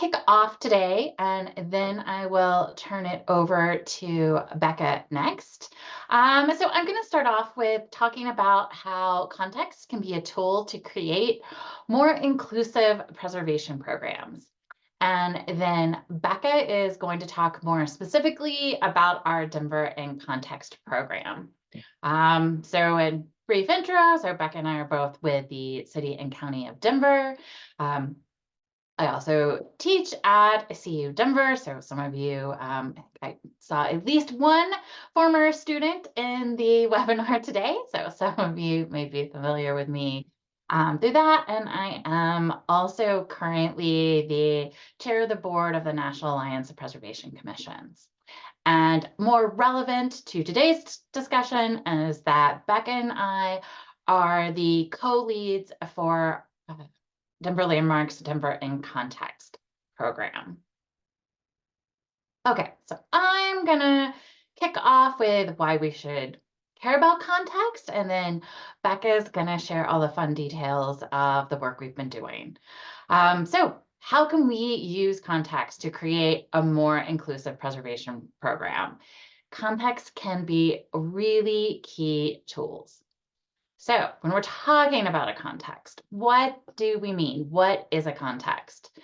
kick off today, and then I will turn it over to Becca next. So I'm going to start off with talking about how context can be a tool to create more inclusive preservation programs. And then Becca is going to talk more specifically about our Denver in Context program. So in brief intro, so Becca and I are both with the City and County of Denver. Um, I also teach at CU Denver, so some of you, I saw at least one former student in the webinar today, so some of you may be familiar with me through that, and I am also currently the chair of the board of the National Alliance of Preservation Commissions. And more relevant to today's discussion is that Becca and I are the co-leads for Denver Landmarks Denver in Context program. Okay, so I'm gonna kick off with why we should care about context, and then Becca's gonna share all the fun details of the work we've been doing. So how can we use context to create a more inclusive preservation program? Context can be really key tools. So when we're talking about a context, what do we mean? What is a context?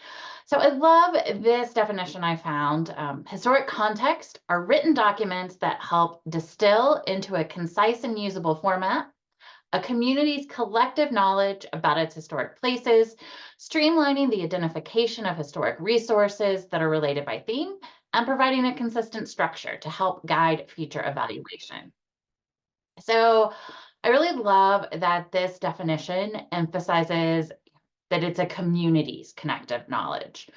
So I love this definition I found. Historic context are written documents that help distill into a concise and usable format a community's collective knowledge about its historic places, streamlining the identification of historic resources that are related by theme, and providing a consistent structure to help guide future evaluation. So I really love that this definition emphasizes that it's a community's connective knowledge.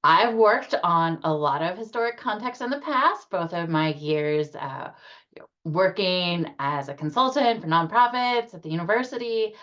I've worked on a lot of historic context in the past, both of my years working as a consultant for nonprofits at the university.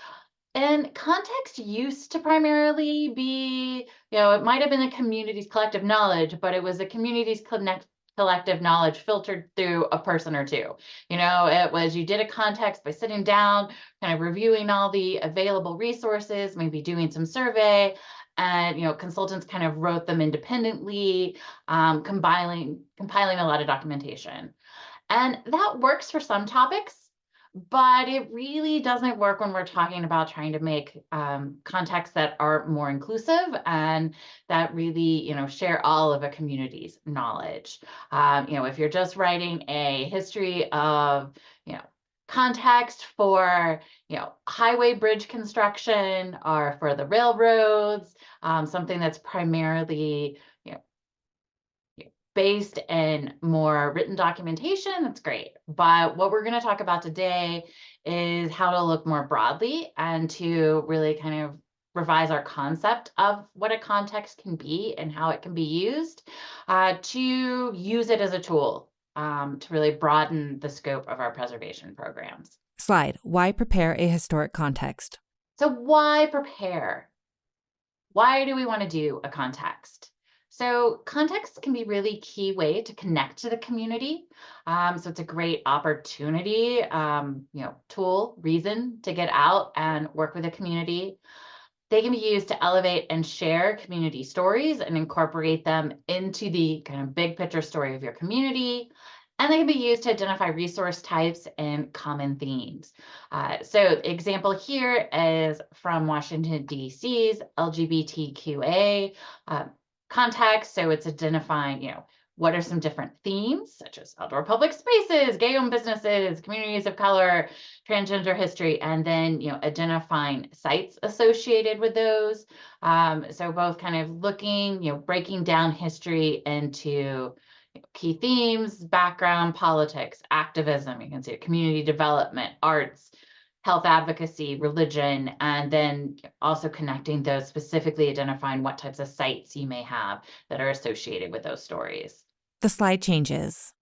And context used to primarily be, it might have been a community's collective knowledge, but it was a community's collective knowledge filtered through a person or two. It was you did a context by sitting down, kind of reviewing all the available resources, maybe doing some survey, and consultants kind of wrote them independently, compiling a lot of documentation. And that works for some topics, but it really doesn't work when we're talking about trying to make contexts that are more inclusive and that really, share all of a community's knowledge. If you're just writing a history of, context for, highway bridge construction or for the railroads, something that's primarily, based in more written documentation, that's great. But what we're going to talk about today is how to look more broadly and to really kind of revise our concept of what a context can be and how it can be used to use it as a tool to really broaden the scope of our preservation programs. Slide, why prepare a historic context? So why prepare? Why do we want to do a context? So context can be a really key way to connect to the community. So it's a great opportunity, tool, reason to get out and work with the community. They can be used to elevate and share community stories and incorporate them into the kind of big picture story of your community. And they can be used to identify resource types and common themes. So example here is from Washington, D.C.'s LGBTQA context. So it's identifying, what are some different themes, such as outdoor public spaces, gay-owned businesses, communities of color, transgender history, and then, identifying sites associated with those. So both kind of looking, breaking down history into key themes, background, politics, activism, you can see it, community development, arts, health advocacy, religion, and then also connecting those, specifically identifying what types of sites you may have that are associated with those stories. The slide changes.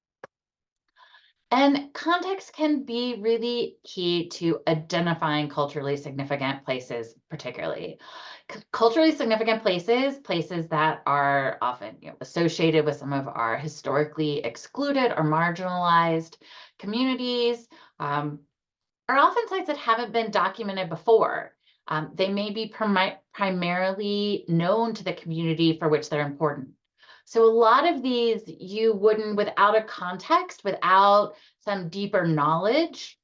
And context can be really key to identifying culturally significant places, particularly. Culturally significant places that are often associated with some of our historically excluded or marginalized communities, are often sites that haven't been documented before. They may be primarily known to the community for which they're important. So a lot of these you wouldn't, without a context, without some deeper knowledge,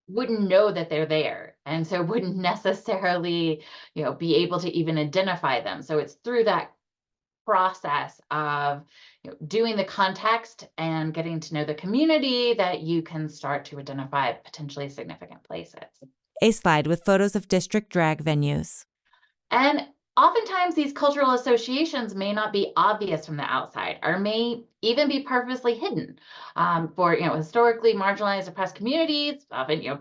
wouldn't know that they're there, and so wouldn't necessarily, be able to even identify them. So it's through that process of, doing the context and getting to know the community that you can start to identify potentially significant places. A slide with photos of district drag venues. And oftentimes these cultural associations may not be obvious from the outside or may even be purposely hidden. For historically marginalized oppressed communities, often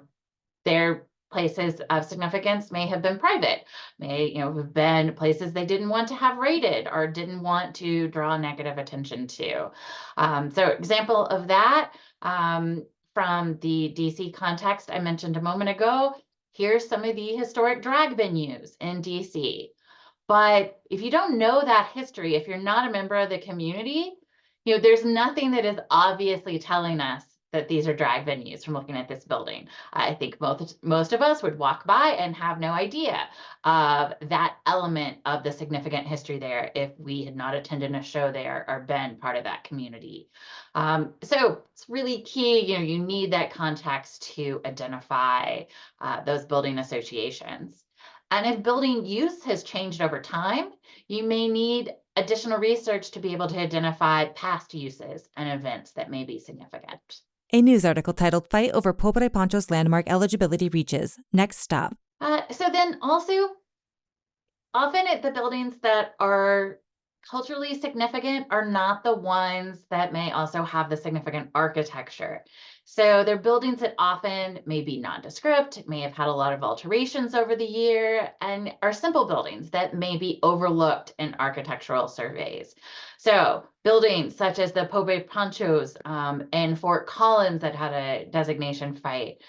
their places of significance may have been private, may have been places they didn't want to have rated or didn't want to draw negative attention to. So example of that, from the DC context I mentioned a moment ago, here's some of the historic drag venues in DC. But if you don't know that history, if you're not a member of the community, there's nothing that is obviously telling us that these are drag venues from looking at this building. I think most of us would walk by and have no idea of that element of the significant history there if we had not attended a show there or been part of that community. So it's really key, you need that context to identify those building associations. And if building use has changed over time, you may need additional research to be able to identify past uses and events that may be significant. A news article titled Fight Over Pobre Pancho's Landmark Eligibility Reaches. Next stop. So then also, often the buildings that are culturally significant are not the ones that may also have the significant architecture. So they're buildings that often may be nondescript, may have had a lot of alterations over the year, and are simple buildings that may be overlooked in architectural surveys. So buildings such as the Pobre Panchos in Fort Collins that had a designation fight,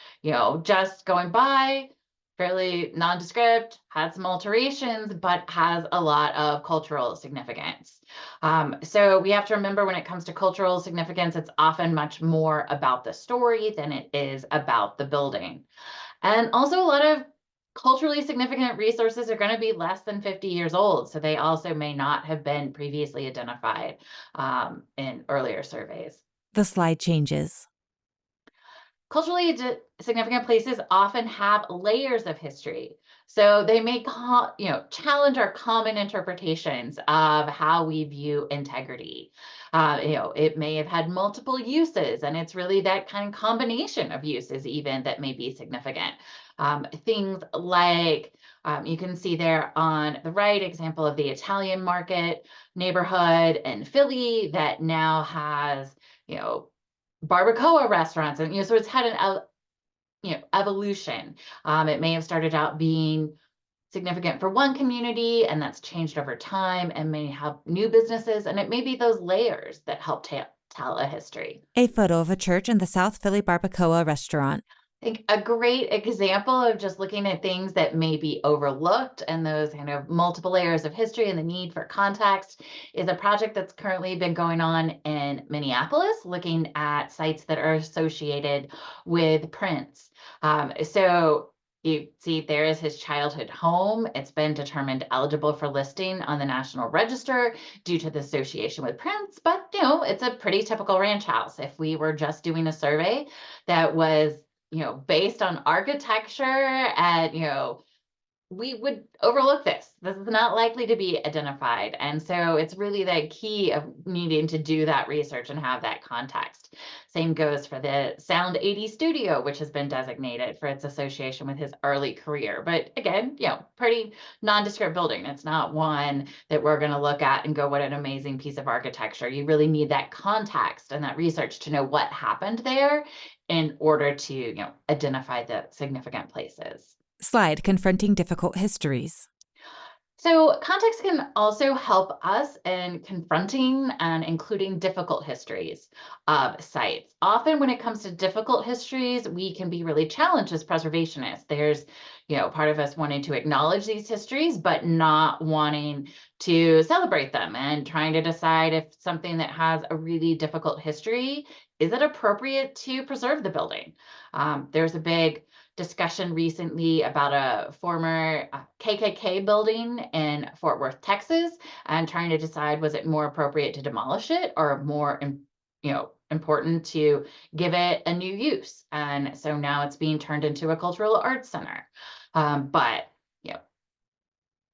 just going by, fairly nondescript, had some alterations, but has a lot of cultural significance. So we have to remember when it comes to cultural significance, it's often much more about the story than it is about the building. And also a lot of culturally significant resources are going to be less than 50 years old. So they also may not have been previously identified in earlier surveys. The slide changes. Culturally significant places often have layers of history. So they may challenge our common interpretations of how we view integrity. It may have had multiple uses, and it's really that kind of combination of uses even that may be significant. Things like you can see there on the right example of the Italian market neighborhood in Philly that now has, barbacoa restaurants, and so it's had an evolution. It may have started out being significant for one community, and that's changed over time, and may have new businesses, and it may be those layers that help tell a history. A photo of a church in the South Philly Barbacoa restaurant. I think a great example of just looking at things that may be overlooked and those kind of multiple layers of history and the need for context is a project that's currently been going on in Minneapolis, looking at sites that are associated with Prince. So you see there is his childhood home. It's been determined eligible for listing on the National Register due to the association with Prince, but it's a pretty typical ranch house. If we were just doing a survey that was based on architecture and, we would overlook this. This is not likely to be identified. And so it's really the key of needing to do that research and have that context. Same goes for the Sound 80 studio, which has been designated for its association with his early career. But again, pretty nondescript building. It's not one that we're going to look at and go, what an amazing piece of architecture. You really need that context and that research to know what happened there in order to, identify the significant places. Slide confronting difficult histories. So context can also help us in confronting and including difficult histories of sites. Often when it comes to difficult histories, we can be really challenged as preservationists. There's, part of us wanting to acknowledge these histories, but not wanting to celebrate them and trying to decide if something that has a really difficult history, is it appropriate to preserve the building? There's a big discussion recently about a former KKK building in Fort Worth, Texas, and trying to decide, was it more appropriate to demolish it or more, important to give it a new use. And so now it's being turned into a cultural arts center. But you know,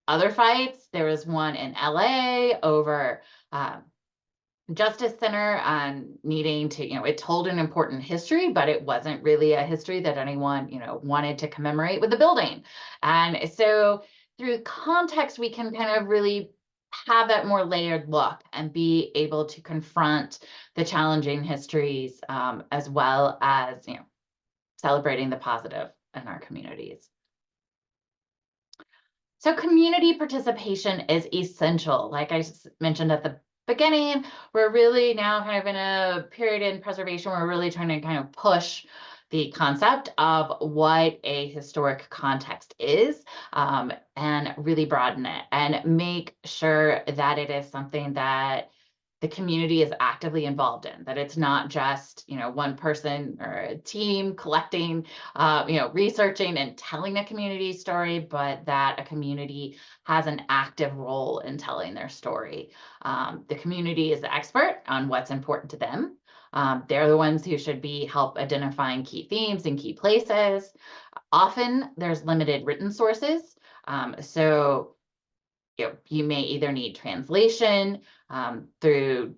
other fights. There was one in LA over um, Justice Center and needing to, it told an important history, but it wasn't really a history that anyone, wanted to commemorate with the building. And so through context, we can kind of really have that more layered look and be able to confront the challenging histories, as well as, celebrating the positive in our communities. So community participation is essential. Like I mentioned at the beginning, we're really now kind of in a period in preservation where we're really trying to kind of push the concept of what a historic context is, and really broaden it and make sure that it is something that the community is actively involved in, that it's not just, one person or a team collecting, researching and telling a community story, but that a community has an active role in telling their story. The community is the expert on what's important to them. They're the ones who should be help identifying key themes and key places. Often there's limited written sources. So you may either need translation through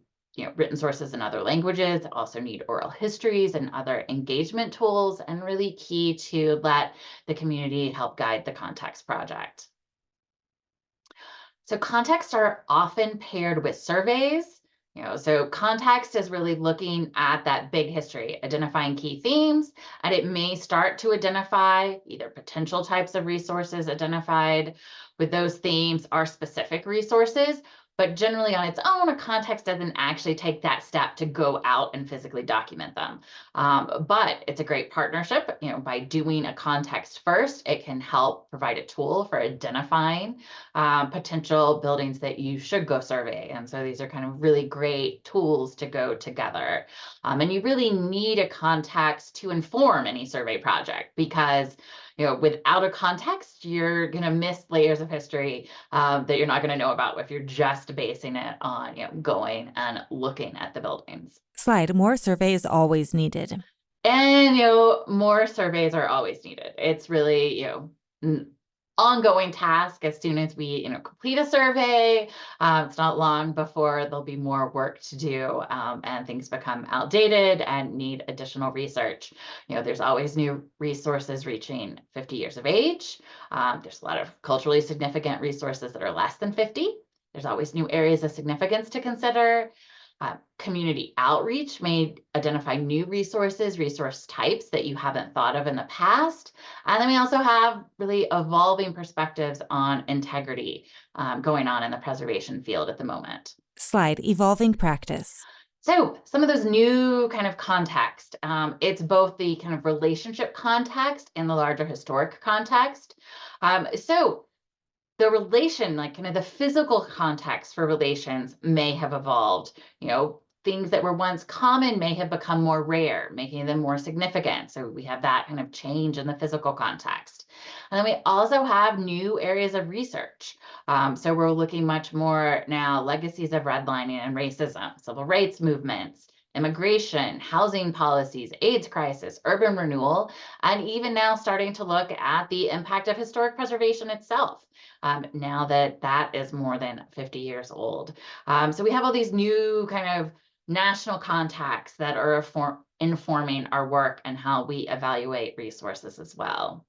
written sources in other languages, also need oral histories and other engagement tools, and really key to let the community help guide the context project. So contexts are often paired with surveys. So context is really looking at that big history, identifying key themes, and it may start to identify either potential types of resources identified with those themes or specific resources. But generally on its own, a context doesn't actually take that step to go out and physically document them. But it's a great partnership. By doing a context first, it can help provide a tool for identifying potential buildings that you should go survey. And so these are kind of really great tools to go together. And you really need a context to inform any survey project, because without a context, you're going to miss layers of history that you're not going to know about if you're just basing it on going and looking at the buildings. Slide, more survey is always needed. And more surveys are always needed. It's really an ongoing task. As soon as we complete a survey, it's not long before there'll be more work to do, and things become outdated and need additional research. There's always new resources reaching 50 years of age. There's a lot of culturally significant resources that are less than 50. There's always new areas of significance to consider. Community outreach may identify new resources, resource types that you haven't thought of in the past. And then we also have really evolving perspectives on integrity going on in the preservation field at the moment. Slide, evolving practice. So some of those new kind of context, it's both the kind of relationship context and the larger historic context. So the relation, like kind of the physical context for relations may have evolved. Things that were once common may have become more rare, making them more significant. So we have that kind of change in the physical context. And then we also have new areas of research. So we're looking much more now, legacies of redlining and racism, civil rights movements, immigration, housing policies, AIDS crisis, urban renewal, and even now starting to look at the impact of historic preservation itself. Now that that is more than 50 years old. So we have all these new kind of national contacts that are informing our work and how we evaluate resources as well.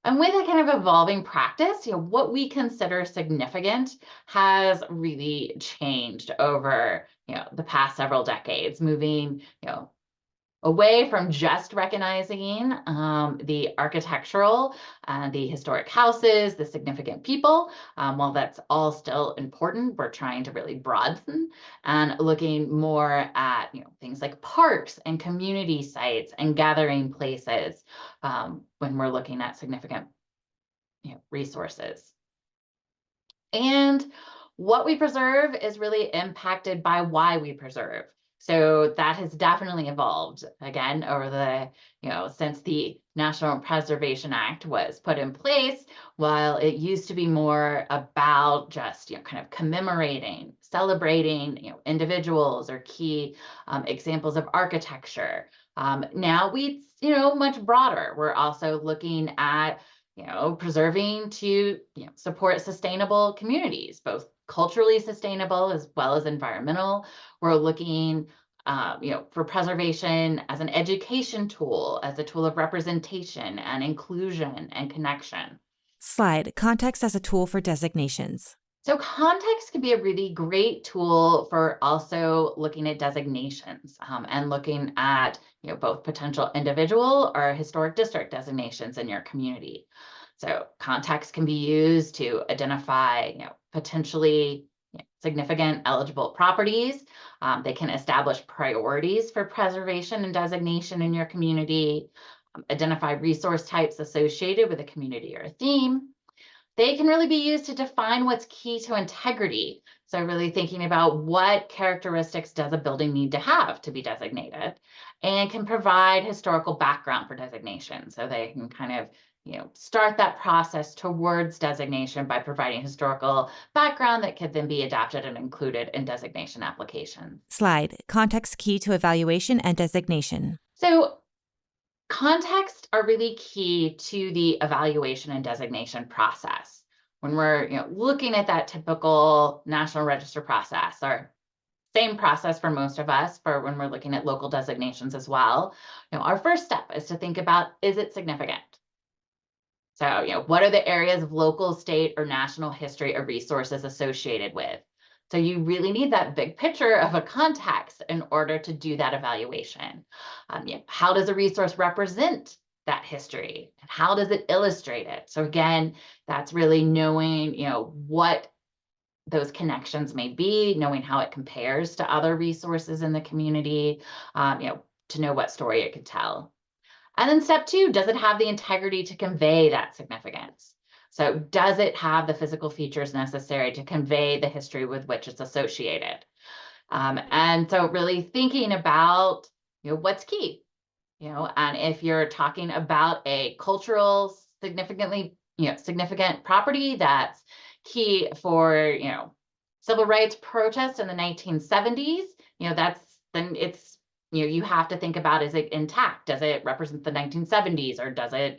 And with a kind of evolving practice, what we consider significant has really changed over, the past several decades, moving, away from just recognizing the architectural and the historic houses, the significant people. While that's all still important, we're trying to really broaden and looking more at things like parks and community sites and gathering places when we're looking at significant resources. And what we preserve is really impacted by why we preserve. So that has definitely evolved again over since the National Preservation Act was put in place. While it used to be more about just, kind of commemorating, celebrating, individuals or key examples of architecture. Now it's, much broader. We're also looking at, preserving to, support sustainable communities, both culturally sustainable as well as environmental. We're looking, for preservation as an education tool, as a tool of representation and inclusion and connection. Slide context as a tool for designations. So context can be a really great tool for also looking at designations and looking at, both potential individual or historic district designations in your community. So context can be used to identify, potentially significant eligible properties. They can establish priorities for preservation and designation in your community, identify resource types associated with a community or a theme. They can really be used to define what's key to integrity. So, really thinking about what characteristics does a building need to have to be designated, and can provide historical background for designation. So, they can kind of start that process towards designation by providing historical background that could then be adapted and included in designation applications. Slide context key to evaluation and designation. So, contexts are really key to the evaluation and designation process. When we're looking at that typical National Register process, or same process for most of us for when we're looking at local designations as well, our first step is to think about, is it significant? So, what are the areas of local, state, or national history or resources associated with? So you really need that big picture of a context in order to do that evaluation. How does a resource represent that history? And how does it illustrate it? So again, that's really knowing, what those connections may be, knowing how it compares to other resources in the community, to know what story it could tell. And then step two, does it have the integrity to convey that significance? So does it have the physical features necessary to convey the history with which it's associated? And so really thinking about, what's key, and if you're talking about a cultural significantly, significant property that's key for, civil rights protests in the 1970s, then it's, you have to think about, is it intact? Does it represent the 1970s, or does it,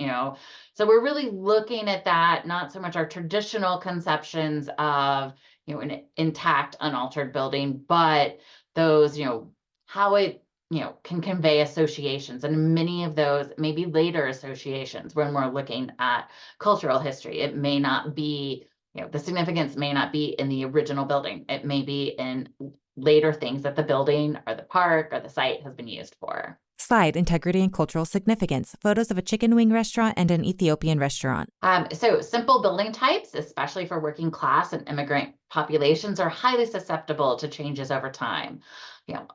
so we're really looking at that, not so much our traditional conceptions of, an intact, unaltered building, but those, how it, can convey associations. And many of those may be later associations when we're looking at cultural history. It may not be, the significance may not be in the original building. It may be in later things that the building or the park or the site has been used for. Slide integrity and cultural significance. Photos of a chicken wing restaurant and an Ethiopian restaurant. So simple building types, especially for working class and immigrant populations, are highly susceptible to changes over time.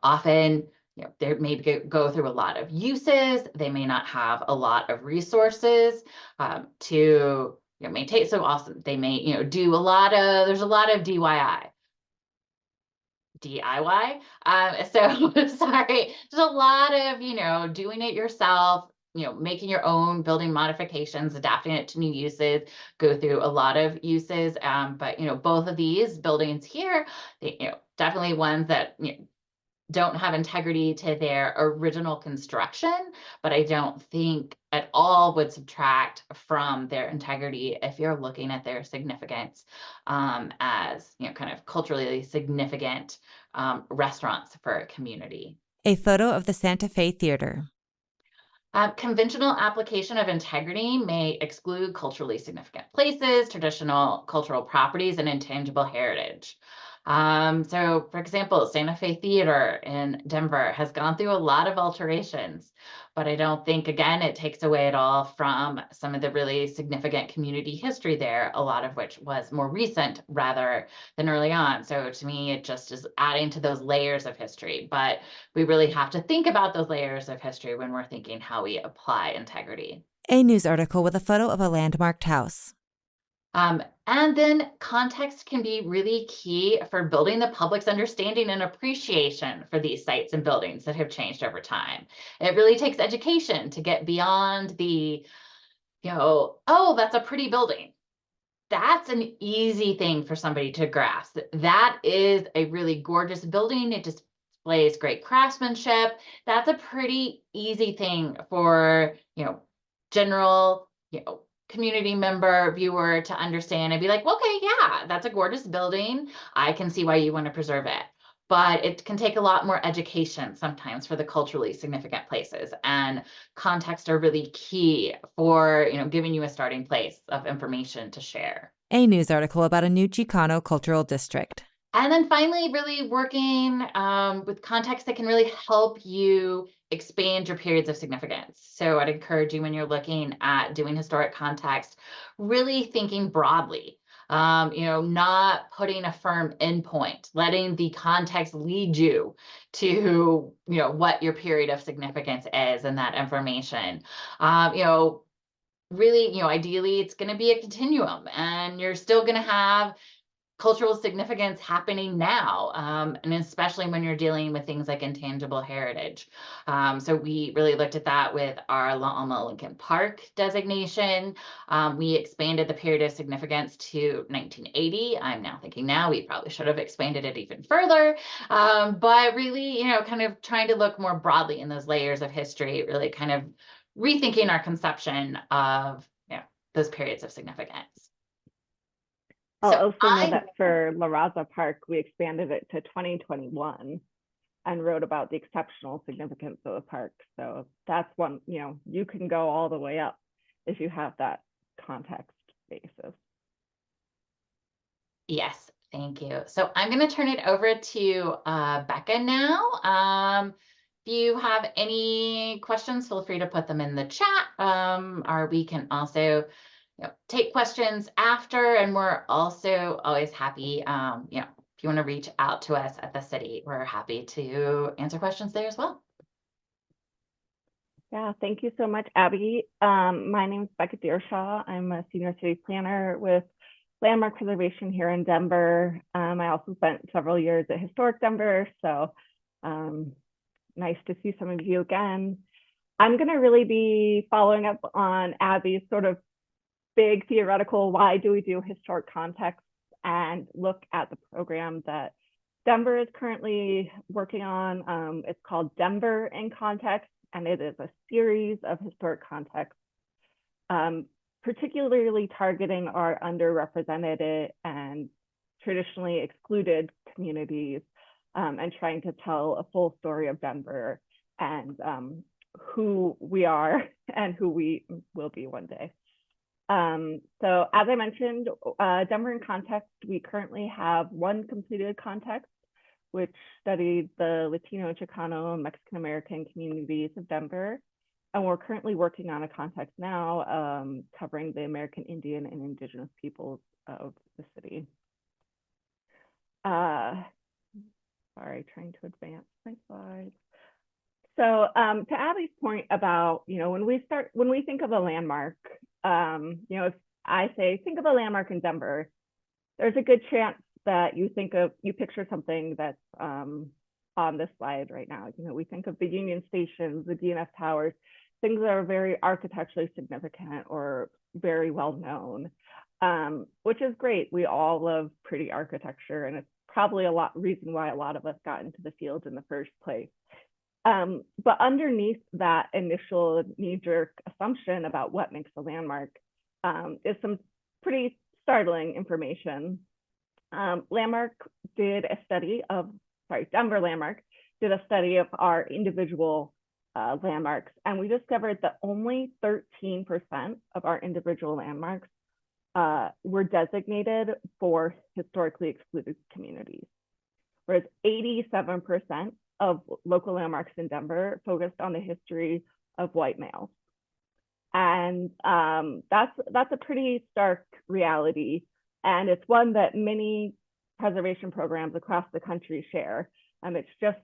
Often, they may go through a lot of uses. They may not have a lot of resources to maintain. So also they may do a lot of, there's a lot of DIY. So sorry, there's a lot of, doing it yourself, making your own building modifications, adapting it to new uses, go through a lot of uses. But, both of these buildings here, they, definitely ones that, don't have integrity to their original construction, but I don't think at all would subtract from their integrity if you're looking at their significance as kind of culturally significant restaurants for a community. A photo of the Santa Fe Theater. Conventional application of integrity may exclude culturally significant places, traditional cultural properties, and intangible heritage. So, for example, Santa Fe Theater in Denver has gone through a lot of alterations, but I don't think, again, it takes away at all from some of the really significant community history there, a lot of which was more recent rather than early on. So, to me, it just is adding to those layers of history. But we really have to think about those layers of history when we're thinking how we apply integrity. A news article with a photo of a landmarked house. And then context can be really key for building the public's understanding and appreciation for these sites and buildings that have changed over time. It really takes education to get beyond the, oh, that's a pretty building. That's an easy thing for somebody to grasp. That is a really gorgeous building. It displays great craftsmanship. That's a pretty easy thing for, general, community member, viewer to understand and be like, okay, yeah, that's a gorgeous building. I can see why you want to preserve it. But it can take a lot more education sometimes for the culturally significant places. And context are really key for, giving you a starting place of information to share. A news article about a new Chicano cultural district. And then finally, really working with context that can really help you expand your periods of significance. So I'd encourage you when you're looking at doing historic context, really thinking broadly. Not putting a firm endpoint, letting the context lead you to, what your period of significance is and that information. Really, ideally, it's going to be a continuum, and you're still going to have cultural significance happening now, and especially when you're dealing with things like intangible heritage. So we really looked at that with our La Alma Lincoln Park designation. We expanded the period of significance to 1980. I'm now thinking now we probably should have expanded it even further, but really, kind of trying to look more broadly in those layers of history, really kind of rethinking our conception of those periods of significance. I'll So also know that for La Raza Park, we expanded it to 2021 and wrote about the exceptional significance of the park. So that's one, you can go all the way up if you have that context basis. Yes, thank you. So I'm going to turn it over to Becca now. If you have any questions, feel free to put them in the chat, or we can also take questions after, and we're also always happy, if you want to reach out to us at the city, we're happy to answer questions there as well. Yeah, thank you so much, Abby. My name is Becca Deershaw. I'm a senior city planner with landmark preservation here in Denver. I also spent several years at Historic Denver, so nice to see some of you again. I'm going to really be following up on Abby's sort of big theoretical, why do we do historic context, and look at the program that Denver is currently working on. It's called Denver in Context, and it is a series of historic contexts, particularly targeting our underrepresented and traditionally excluded communities, and trying to tell a full story of Denver and who we are and who we will be one day. So as I mentioned, Denver in Context, we currently have one completed context, which studied the Latino, Chicano, and Mexican American communities of Denver. And we're currently working on a context now covering the American Indian and Indigenous peoples of the city. Sorry, trying to advance my slides. So to Abby's point about, when we think of a landmark, if I say, think of a landmark in Denver, there's a good chance that you picture something that's on this slide right now. We think of the Union Stations, the DNF Towers, things that are very architecturally significant or very well known, which is great. We all love pretty architecture, and it's probably reason why a lot of us got into the field in the first place. But underneath that initial knee-jerk assumption about what makes a landmark is some pretty startling information. Denver Landmark did a study of our individual landmarks, and we discovered that only 13% of our individual landmarks were designated for historically excluded communities, whereas 87% of local landmarks in Denver focused on the history of white males. And that's a pretty stark reality. And it's one that many preservation programs across the country share. It's just,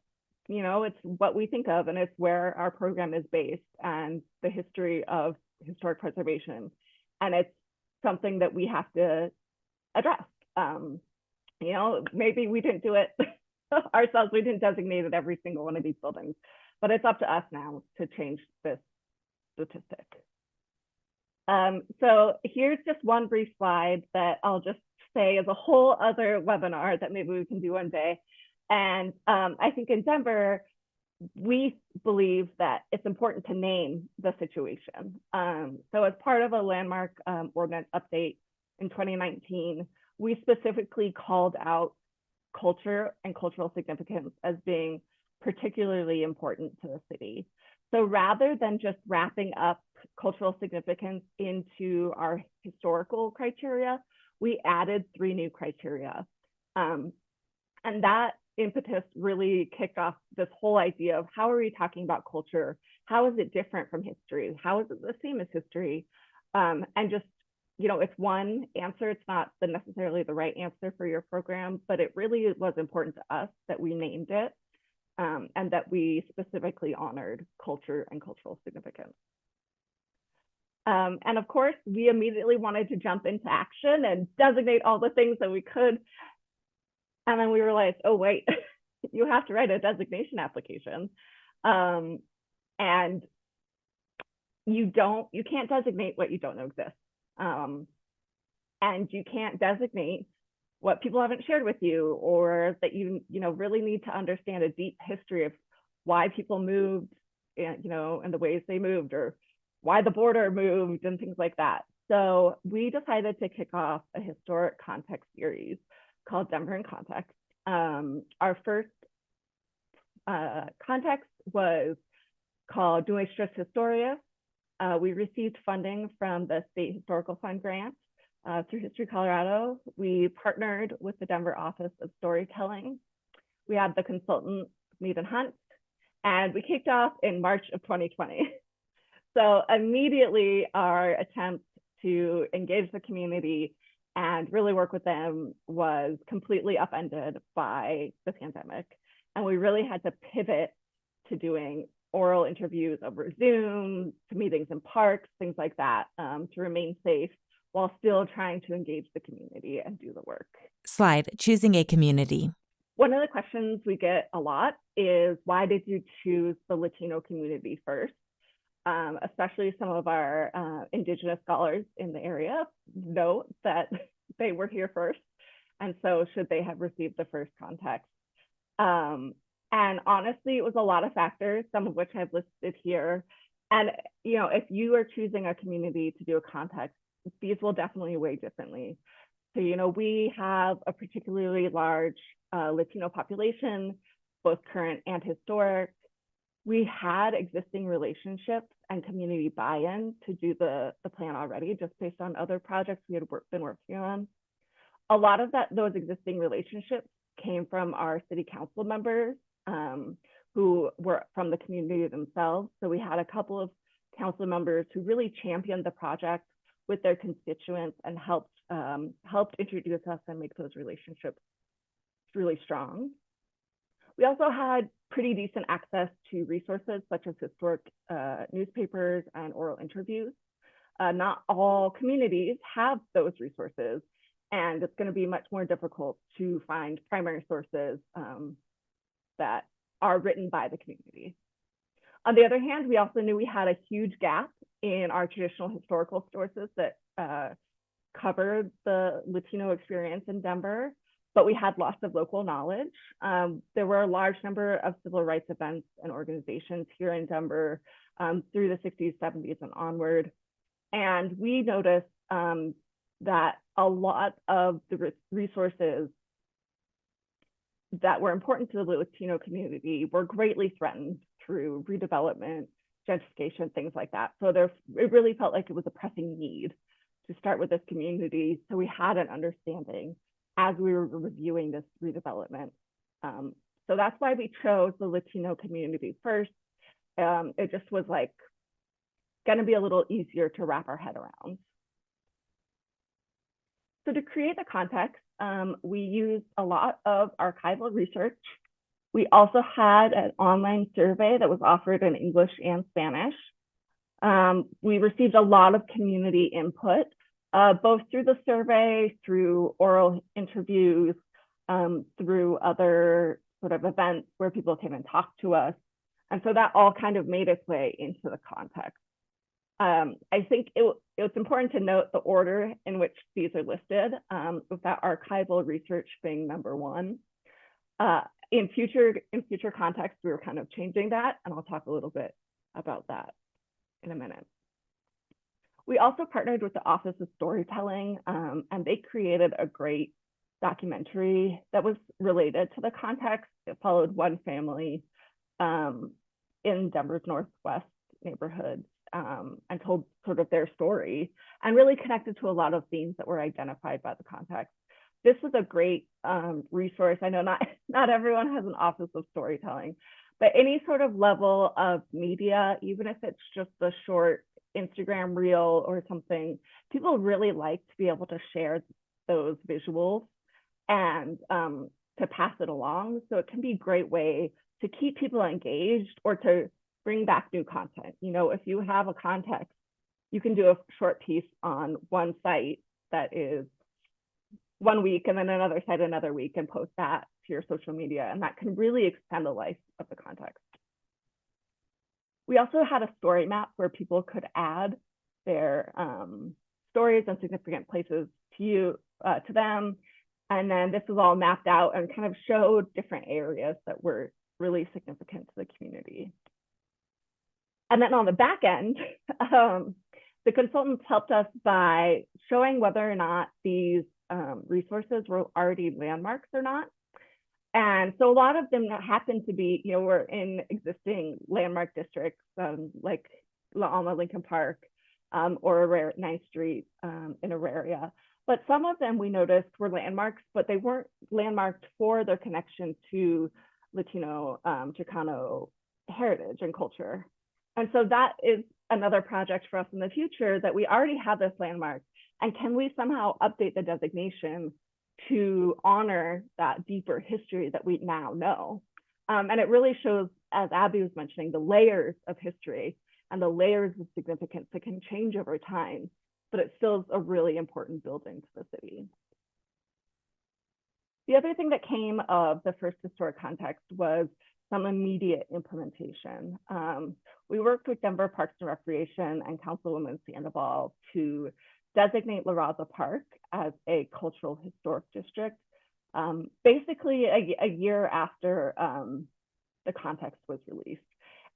it's what we think of, and it's where our program is based and the history of historic preservation. And it's something that we have to address. You know, maybe we didn't do it ourselves. We didn't designate it every single one of these buildings, but it's up to us now to change this statistic. So here's just one brief slide that I'll just say is a whole other webinar that maybe we can do one day. And I think in Denver, we believe that it's important to name the situation. So as part of a landmark ordinance update in 2019, we specifically called out culture and cultural significance as being particularly important to the city. So rather than just wrapping up cultural significance into our historical criteria, we added 3 new criteria. And that impetus really kicked off this whole idea of how are we talking about culture? How is it different from history? How is it the same as history? And just, you know, it's one answer. It's not necessarily the right answer for your program, but it really was important to us that we named it and that we specifically honored culture and cultural significance. And of course, we immediately wanted to jump into action and designate all the things that we could. And then we realized, oh, wait, you have to write a designation application. And you can't designate what you don't know exists. And you can't designate what people haven't shared with you, or that you really need to understand a deep history of why people moved, and the ways they moved, or why the border moved and things like that. So we decided to kick off a historic context series called Denver in Context. Our first context was called Nuestras Historias. We received funding from the State Historical Fund grant through History Colorado. We partnered with the Denver Office of Storytelling. We had the consultant Mead and Hunt, and we kicked off in March of 2020. So immediately our attempt to engage the community and really work with them was completely upended by the pandemic. And we really had to pivot to doing oral interviews over Zoom, to meetings in parks, things like that, to remain safe while still trying to engage the community and do the work. Slide, choosing a community. One of the questions we get a lot is, why did you choose the Latino community first? Especially some of our Indigenous scholars in the area note that they were here first. And so should they have received the first context? And honestly, it was a lot of factors, some of which I've listed here. And if you are choosing a community to do a context, these will definitely weigh differently. So, we have a particularly large Latino population, both current and historic. We had existing relationships and community buy-in to do the plan already, just based on other projects we had been working on. A lot of those existing relationships came from our city council members who were from the community themselves. So we had a couple of council members who really championed the project with their constituents and helped introduce us and make those relationships really strong. We also had pretty decent access to resources such as historic newspapers and oral interviews. Not all communities have those resources, and it's going to be much more difficult to find primary sources that are written by the community. On the other hand, we also knew we had a huge gap in our traditional historical sources that covered the Latino experience in Denver, but we had lots of local knowledge. There were a large number of civil rights events and organizations here in Denver through the 60s, 70s, and onward. And we noticed that a lot of the resources that were important to the Latino community were greatly threatened through redevelopment, gentrification, things like that. So it really felt like it was a pressing need to start with this community, so we had an understanding as we were reviewing this redevelopment. So that's why we chose the Latino community first. It just was like going to be a little easier to wrap our head around. So to create the context, we used a lot of archival research. We also had an online survey that was offered in English and Spanish. We received a lot of community input both through the survey, through oral interviews, through other sort of events where people came and talked to us. And so that all kind of made its way into the context. I think it's important to note the order in which these are listed, with that archival research being number one. In future contexts, we were kind of changing that, and I'll talk a little bit about that in a minute. We also partnered with the Office of Storytelling, and they created a great documentary that was related to the context. It followed one family in Denver's Northwest neighborhood, and told sort of their story and really connected to a lot of themes that were identified by the context. This was a great resource. I know not everyone has an Office of Storytelling, but any sort of level of media, even if it's just a short Instagram reel or something, people really like to be able to share those visuals and to pass it along. So it can be a great way to keep people engaged or to bring back new content. You know, if you have a context, you can do a short piece on one site that is 1 week and then another site another week and post that to your social media. And that can really extend the life of the context. We also had a story map where people could add their stories and significant places to them. And then this was all mapped out and kind of showed different areas that were really significant to the community. And then on the back end, the consultants helped us by showing whether or not these resources were already landmarks or not. And so a lot of them happen to be, you know, were in existing landmark districts, like La Alma Lincoln Park or Aurora 9th Street in Auraria. But some of them we noticed were landmarks, but they weren't landmarked for their connection to Latino, Chicano heritage and culture. And so that is another project for us in the future, that we already have this landmark, and can we somehow update the designation to honor that deeper history that we now know? And it really shows, as Abby was mentioning, the layers of history and the layers of significance that can change over time, but it still is a really important building to the city. The other thing that came of the first historic context was some immediate implementation. We worked with Denver Parks and Recreation and Councilwoman Sandoval to designate La Raza Park as a cultural historic district, basically a year after the context was released.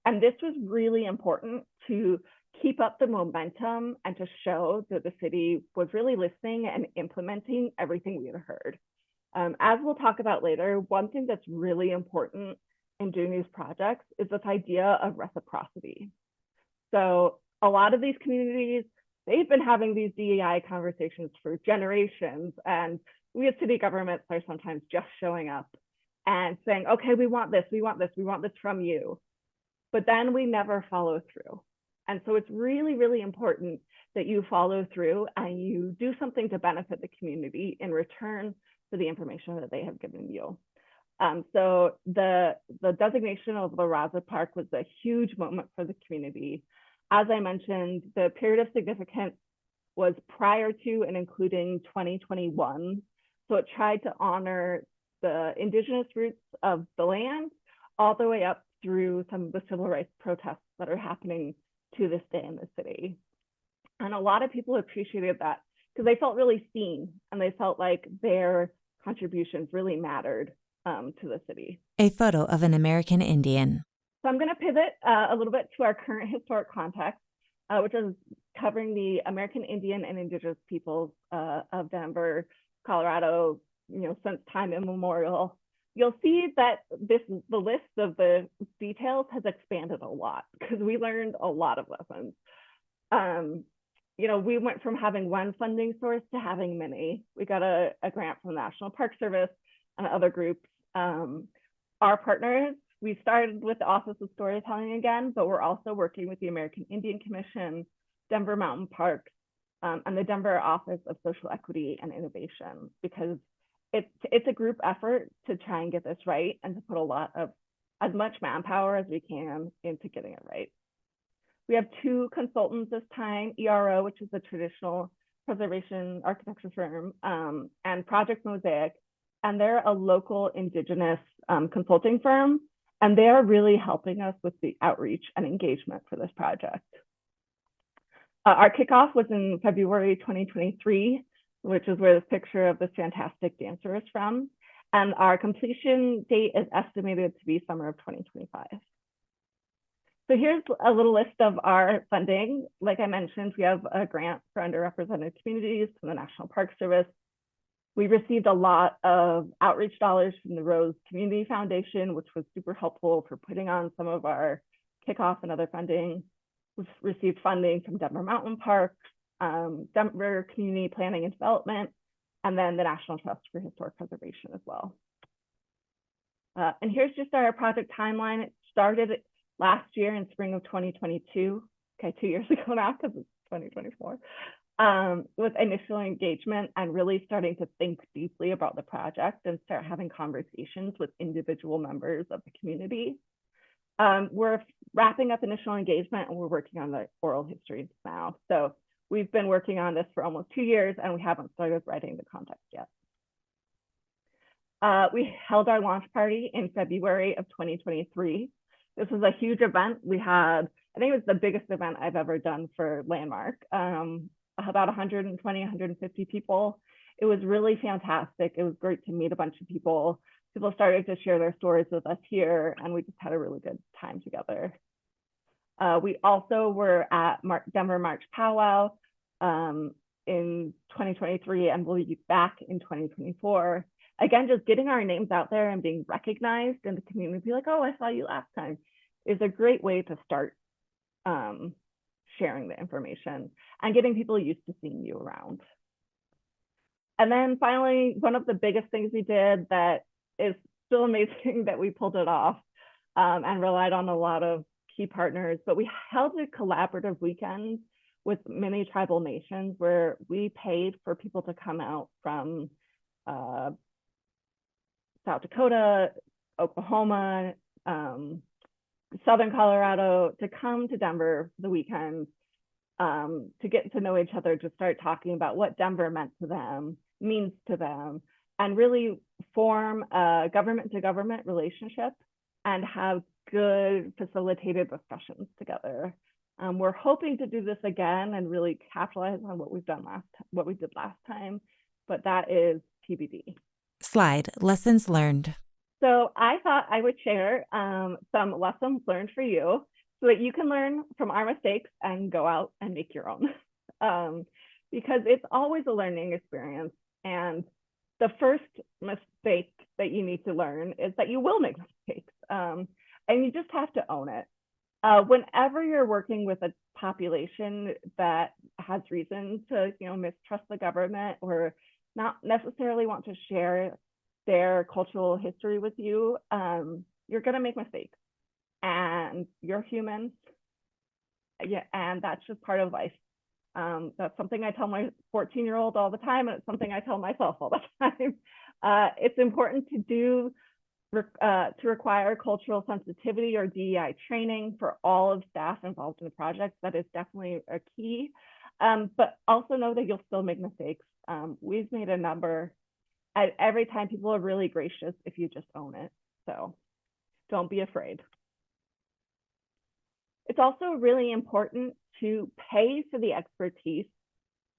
And this was really important to keep up the momentum and to show that the city was really listening and implementing everything we had heard. As we'll talk about later, one thing that's really important in doing these projects is this idea of reciprocity. So a lot of these communities, they've been having these DEI conversations for generations, and we as city governments are sometimes just showing up and saying, okay, we want this, we want this, we want this from you. But then we never follow through. And so it's really, really important that you follow through and you do something to benefit the community in return for the information that they have given you. So the designation of La Raza Park was a huge moment for the community. As I mentioned, the period of significance was prior to and including 2021. So it tried to honor the indigenous roots of the land all the way up through some of the civil rights protests that are happening to this day in the city. And a lot of people appreciated that because they felt really seen and they felt like their contributions really mattered to the city. A photo of an American Indian. So I'm going to pivot a little bit to our current historic context, which is covering the American Indian and Indigenous peoples of Denver, Colorado, you know, since time immemorial. You'll see that the list of the details has expanded a lot because we learned a lot of lessons. You know, we went from having one funding source to having many. We got a grant from the National Park Service and other groups. Our partners, we started with the Office of Storytelling again, but we're also working with the American Indian Commission, Denver Mountain Parks, and the Denver Office of Social Equity and Innovation, because it's a group effort to try and get this right and to put as much manpower as we can into getting it right. We have two consultants this time, ERO, which is the traditional preservation architecture firm, and Project Mosaic, and they're a local Indigenous consulting firm, and they are really helping us with the outreach and engagement for this project. Our kickoff was in February 2023, which is where this picture of this fantastic dancer is from, and our completion date is estimated to be summer of 2025. So here's a little list of our funding. Like I mentioned, we have a grant for underrepresented communities from the National Park Service. We received a lot of outreach dollars from the Rose Community Foundation, which was super helpful for putting on some of our kickoff and other funding. We've received funding from Denver Mountain Parks, Denver Community Planning and Development, and then the National Trust for Historic Preservation as well. And here's just our project timeline. It started last year in spring of 2022, okay, 2 years ago now because it's 2024, with initial engagement and really starting to think deeply about the project and start having conversations with individual members of the community. We're wrapping up initial engagement and we're working on the oral histories now. So we've been working on this for almost 2 years and we haven't started writing the context yet. We held our launch party in February of 2023. This was a huge event. We had, I think it was the biggest event I've ever done for Landmark, about 120, 150 people. It was really fantastic. It was great to meet a bunch of people. People started to share their stories with us here, and we just had a really good time together. We also were at Denver March Powwow in 2023, and we'll be back in 2024. Again, just getting our names out there and being recognized in the community, be like, oh, I saw you last time, is a great way to start sharing the information and getting people used to seeing you around. And then finally, one of the biggest things we did that is still amazing that we pulled it off and relied on a lot of key partners, but we held a collaborative weekend with many tribal nations where we paid for people to come out from South Dakota, Oklahoma, Southern Colorado to come to Denver for the weekend to get to know each other, to start talking about what Denver meant to them, means to them, and really form a government to government relationship and have good facilitated discussions together. We're hoping to do this again and really capitalize on what we did last time, but that is TBD. Slide, lessons learned. So I thought I would share some lessons learned for you so that you can learn from our mistakes and go out and make your own. Because it's always a learning experience. And the first mistake that you need to learn is that you will make mistakes. And you just have to own it. Whenever you're working with a population that has reason to, mistrust the government or not necessarily want to share their cultural history with you, you're going to make mistakes, and you're human. Yeah, and that's just part of life. That's something I tell my 14-year-old all the time, and it's something I tell myself all the time. It's important to require cultural sensitivity or DEI training for all of staff involved in the project. That is definitely a key, but also know that you'll still make mistakes. We've made a number. And every time people are really gracious if you just own it. So don't be afraid. It's also really important to pay for the expertise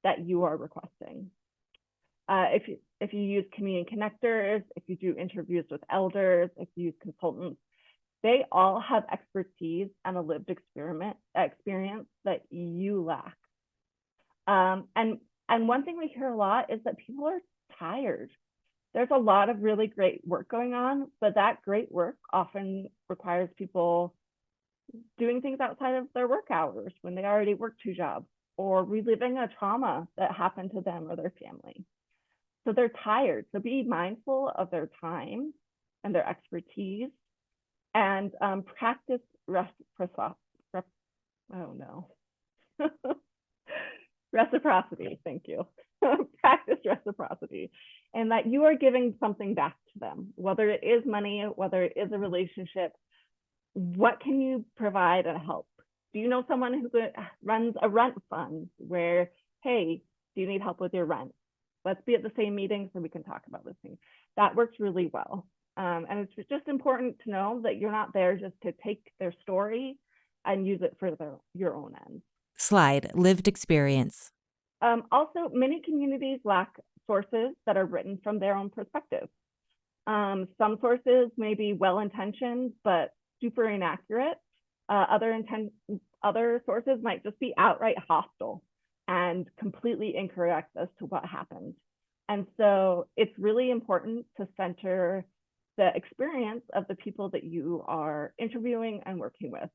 that you are requesting. If you use community connectors, if you do interviews with elders, if you use consultants, they all have expertise and a lived experience that you lack. And one thing we hear a lot is that people are tired. There's a lot of really great work going on, but that great work often requires people doing things outside of their work hours when they already work 2 jobs, or reliving a trauma that happened to them or their family. So they're tired. So be mindful of their time and their expertise, and practice reciprocity. Thank you. Practice reciprocity, and that you are giving something back to them, whether it is money, whether it is a relationship. What can you provide and help? Do you know someone who runs a rent fund where, hey, Do you need help with your rent? Let's be at the same meeting so we can talk about this thing. That works really well. And it's just important to know that you're not there just to take their story and use it for your own ends. Slide, lived experience. Also, many communities lack sources that are written from their own perspective. Some sources may be well-intentioned, but super inaccurate. Other sources might just be outright hostile and completely incorrect as to what happened. And so it's really important to center the experience of the people that you are interviewing and working with.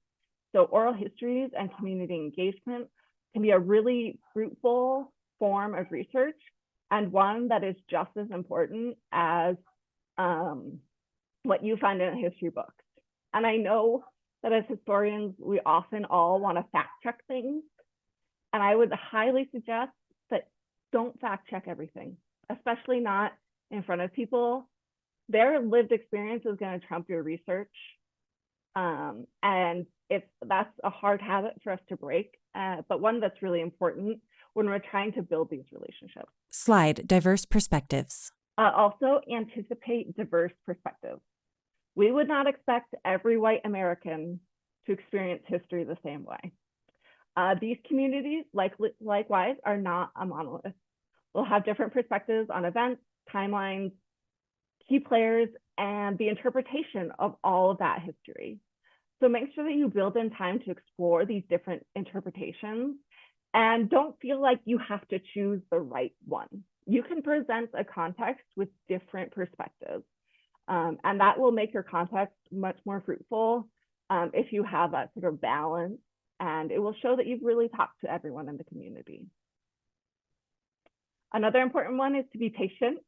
So oral histories and community engagement can be a really fruitful form of research, and one that is just as important as what you find in a history book. And I know that as historians, we often all want to fact check things. And I would highly suggest that don't fact check everything, especially not in front of people. Their lived experience is going to trump your research. And that's a hard habit for us to break, but one that's really important when we're trying to build these relationships. Slide, diverse perspectives. Also anticipate diverse perspectives. We would not expect every white American to experience history the same way. These communities, likewise, are not a monolith. We'll have different perspectives on events, timelines, key players, and the interpretation of all of that history. So make sure that you build in time to explore these different interpretations, and don't feel like you have to choose the right one. You can present a context with different perspectives, and that will make your context much more fruitful if you have that sort of balance, and it will show that you've really talked to everyone in the community. Another important one is to be patient.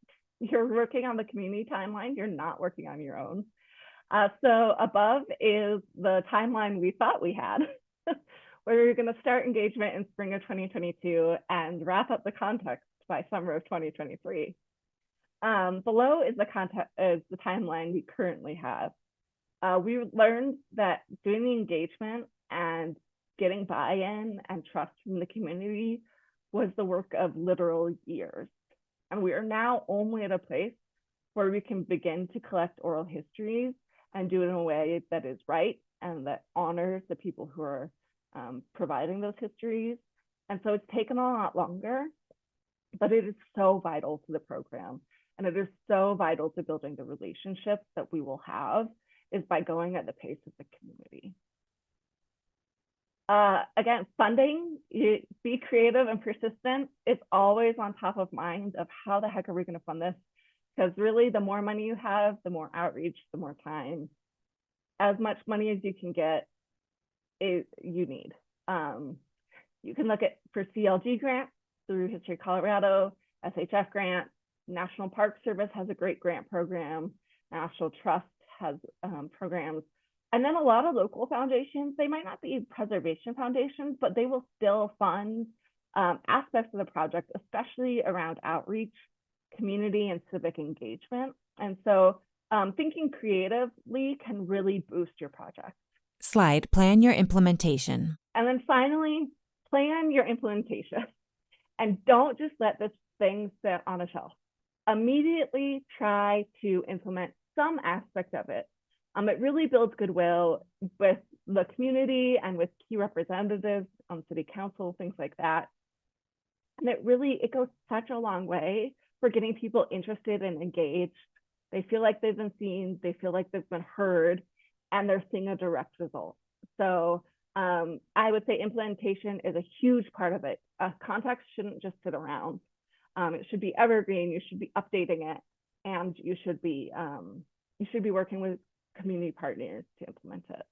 You're working on the community timeline. You're not working on your own. So above is the timeline we thought we had, where we're going to start engagement in spring of 2022 and wrap up the context by summer of 2023. Below is the timeline we currently have. We learned that doing the engagement and getting buy-in and trust from the community was the work of literal years. And we are now only at a place where we can begin to collect oral histories and do it in a way that is right and that honors the people who are providing those histories. And so it's taken a lot longer, but it is so vital to the program. And it is so vital to building the relationships that we will have is by going at the pace of the community. Again, funding, be creative and persistent. It's always on top of mind of how the heck are we going to fund this? Because really, the more money you have, the more outreach, the more time. As much money as you can get, you need. You can look at for CLG grants through History Colorado, SHF grant, National Park Service has a great grant program, National Trust has programs. And then a lot of local foundations, they might not be preservation foundations, but they will still fund aspects of the project, especially around outreach, community, and civic engagement. And so thinking creatively can really boost your project. Slide, plan your implementation. And then finally, plan your implementation. And don't just let this thing sit on a shelf. Immediately try to implement some aspect of it. It really builds goodwill with the community and with key representatives on city council, things like that. And it goes such a long way for getting people interested and engaged. They feel like they've been seen, they feel like they've been heard, and they're seeing a direct result. So I would say implementation is a huge part of it. Context shouldn't just sit around. It should be evergreen, you should be updating it, and you should be working with community partners to implement it.